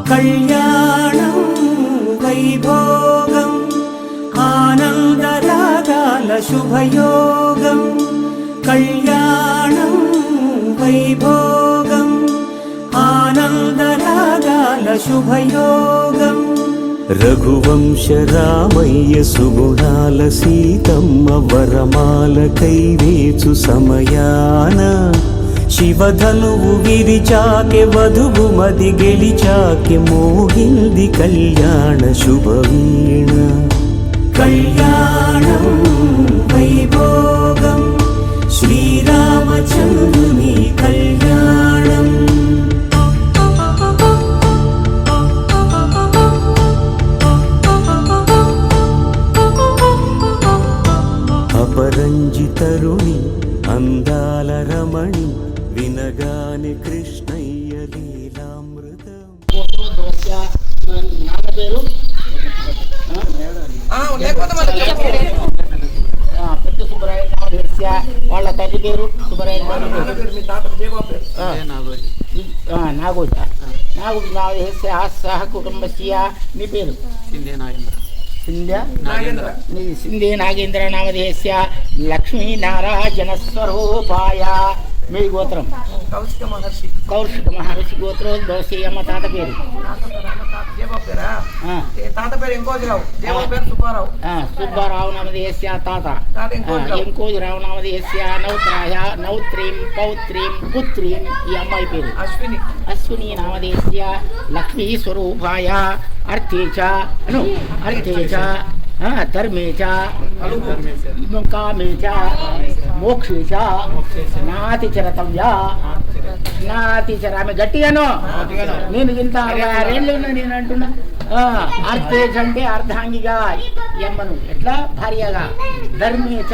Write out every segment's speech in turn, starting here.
కళ్యాణం వైభోగం ఆనందరాగాల శుభయోగం కళ్యాణం వైభోగం ఆనందరాగాల శుభయోగం రఘువంశ రామయ్య సుగుణాల సీతమ్మ వరమాల కైవేచు సమయాన శివధనువు విరిచాకె వధువు మది గెలిచాకె మోగింది కళ్యాణ శుభవీణ కళ్యాణం వైభోగం శ్రీరామచంద్రుని కళ్యాణం అపరంజితరుణి అందాల రమణి వినగాని కృష్ణయ్య లీలామృతం నాన్న పేరు పెద్ద సుబ్బరాయ వాళ్ళ తల్లి పేరు సుబ్బరాయ నాగోజ నాగుడు నాగేశ్య సహ కుటుంబస్య నీ పేరు సింధే నాగేంద్ర నామధేయస్య లక్ష్మీనారాయణ స్వరూపాయ మీ గోత్రం కౌశిక మహర్షి గోత్రోద్భవసి అమ్మ తాత పేరు సుబ్బారావు నామధేయస్య తాత ఎంకోజిరావు నామధేయస్య నౌత్రీం పౌత్రీం పుత్రీం ఈ అమ్మాయి పేరు అశ్విని నామధేయస్య లక్ష్మీ స్వరూపాయ అర్థేచ ధర్మేచ కామేచ మోక్షేచ నాతిచరతవ్యా నాతిచర ఆమె గట్టిగాను నేను ఇంత 6 ఏళ్ళు ఉన్నా నేను అంటున్నా అర్థేచ అంటే అర్ధాంగిగా ఎమ్మను ఎట్లా భార్యగా ధర్మేచ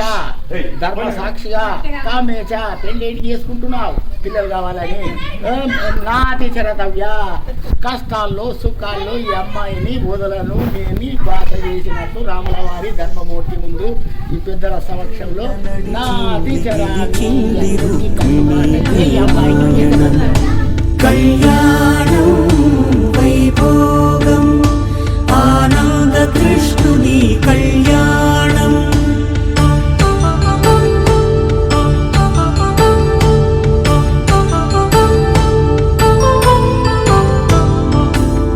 ధర్మ సాక్షిగా కామేచ పెళ్ళేంటి చేసుకుంటున్నావు పిల్లలు కావాలని నాతిచరతవ్యా కష్టాల్లో సుఖాల్లో ఈ అమ్మాయిని వదలను నేను బాధ చేసినట్టు రాముల వారి ధర్మమూర్తి ముందు ఈ పెద్దల సమక్షంలో కళ్యాణం వైభోగం ఆనంద కృష్ణుని కళ్యాణం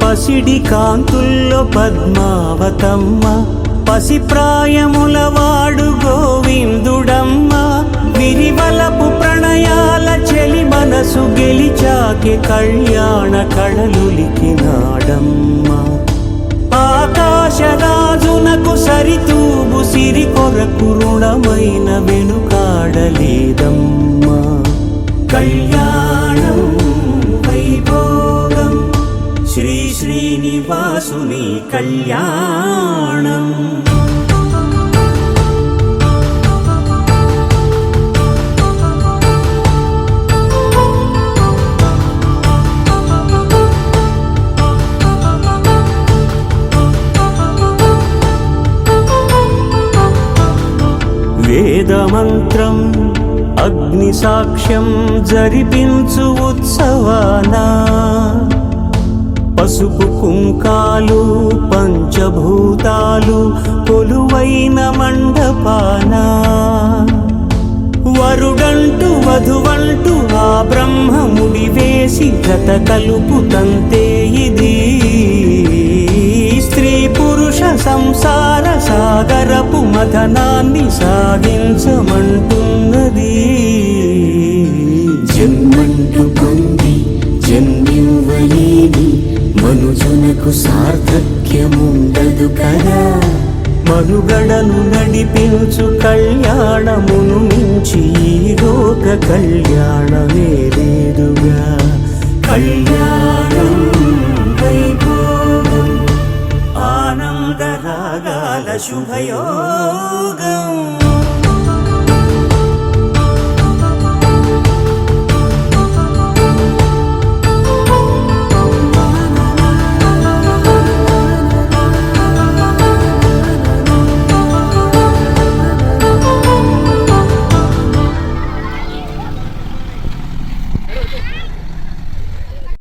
పసిడి కాంతుల్లో పద్మావతమ్మ పసిప్రాయముల వాడు గోవిందుడమ్మ విరివలపు ప్రణయాల చెలి మనసు గెలిచాకె కళ్యాణ కళలులికినాడమ్మ ఆకాశరాజునకు సరితూబు సిరి కొరకు రుణమైన వెనుకాడలేదమ్మ కళ్యాణం వైభోగం శ్రీ శ్రీనివాసుని కళ్యాణం వేదమంత్రం అగ్ని సాక్ష్యం జరిపించు ఉత్సవానా పసుపు కుంకాలు పంచభూతాలు కొలువైన మండపాన వరుడంటూ వధువంటూ ఆ బ్రహ్మముడి వేసి జత కలుపుతంతే ఇది స్త్రీ పురుష సంసార సాగరపు మథనాన్ని సాగించమంటున్నది జన్మంటూ పొంది జన్మివ్వలేని మనుజునకు సార్థక్యముండదు కదా మనుగడను నడిపించు కళ్యాణమును మించి ఈ లోక కళ్యాణమే లేదుగా కళ్యాణం వైభోగం ఆనందరాగాల శుభయోగం